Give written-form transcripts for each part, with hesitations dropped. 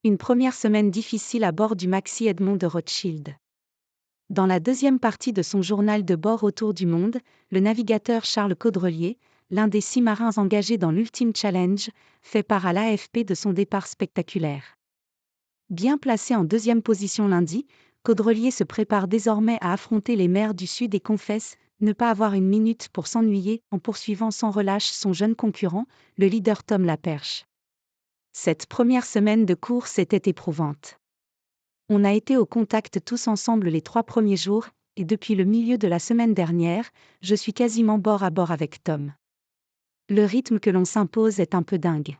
Une première semaine difficile à bord du Maxi Edmond de Rothschild. Dans la deuxième partie de son journal de bord autour du monde, le navigateur Charles Caudrelier, l'un des 6 marins engagés dans l'Ultime Challenge, fait part à l'AFP de son départ spectaculaire. Bien placé en deuxième position lundi, Caudrelier se prépare désormais à affronter les mers du Sud et confesse ne pas avoir une minute pour s'ennuyer en poursuivant sans relâche son jeune concurrent, le leader Tom Laperche. Cette première semaine de course était éprouvante. On a été au contact tous ensemble les 3 premiers jours, et depuis le milieu de la semaine dernière, je suis quasiment bord à bord avec Tom. Le rythme que l'on s'impose est un peu dingue.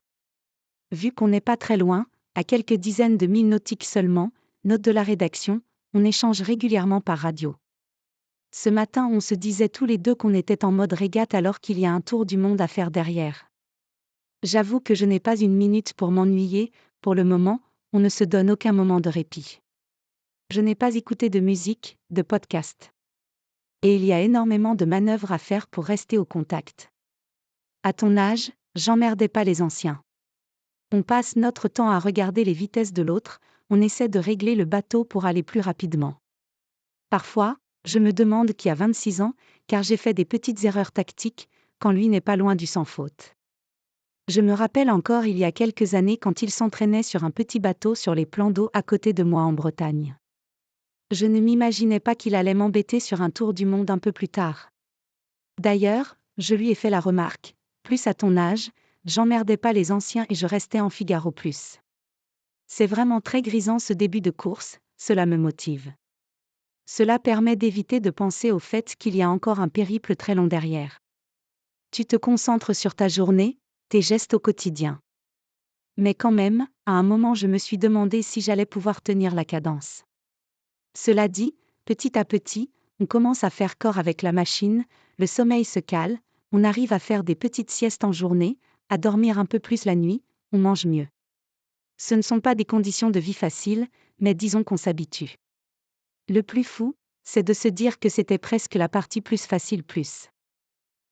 Vu qu'on n'est pas très loin, à quelques dizaines de milles nautiques seulement, note de la rédaction, on échange régulièrement par radio. Ce matin, on se disait tous les deux qu'on était en mode régate alors qu'il y a un tour du monde à faire derrière. J'avoue que je n'ai pas une minute pour m'ennuyer, pour le moment, on ne se donne aucun moment de répit. Je n'ai pas écouté de musique, de podcast. Et il y a énormément de manœuvres à faire pour rester au contact. À ton âge, j'emmerdais pas les anciens. On passe notre temps à regarder les vitesses de l'autre, on essaie de régler le bateau pour aller plus rapidement. Parfois, je me demande qui a 26 ans, car j'ai fait des petites erreurs tactiques, quand lui n'est pas loin du sans faute. Je me rappelle encore il y a quelques années quand il s'entraînait sur un petit bateau sur les plans d'eau à côté de moi en Bretagne. Je ne m'imaginais pas qu'il allait m'embêter sur un tour du monde un peu plus tard. D'ailleurs, je lui ai fait la remarque, plus à ton âge, j'emmerdais pas les anciens et je restais en Figaro plus. C'est vraiment très grisant ce début de course, cela me motive. Cela permet d'éviter de penser au fait qu'il y a encore un périple très long derrière. Tu te concentres sur ta journée, tes gestes au quotidien. Mais quand même, à un moment je me suis demandé si j'allais pouvoir tenir la cadence. Cela dit, petit à petit, on commence à faire corps avec la machine, le sommeil se cale, on arrive à faire des petites siestes en journée, à dormir un peu plus la nuit, on mange mieux. Ce ne sont pas des conditions de vie faciles, mais disons qu'on s'habitue. Le plus fou, c'est de se dire que c'était presque la partie plus facile plus.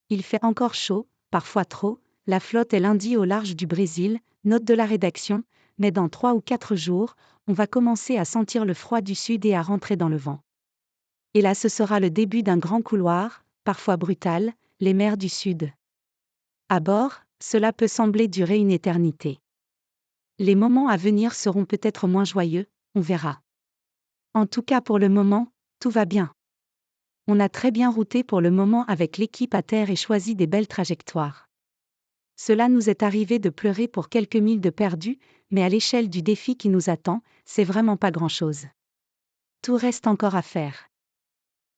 Il fait encore chaud, parfois trop, la flotte est lundi au large du Brésil, note de la rédaction, mais dans 3 ou 4 jours, on va commencer à sentir le froid du sud et à rentrer dans le vent. Et là ce sera le début d'un grand couloir, parfois brutal, les mers du sud. À bord, cela peut sembler durer une éternité. Les moments à venir seront peut-être moins joyeux, on verra. En tout cas pour le moment, tout va bien. On a très bien routé pour le moment avec l'équipe à terre et choisi des belles trajectoires. Cela nous est arrivé de pleurer pour quelques milles de perdus, mais à l'échelle du défi qui nous attend, c'est vraiment pas grand-chose. Tout reste encore à faire.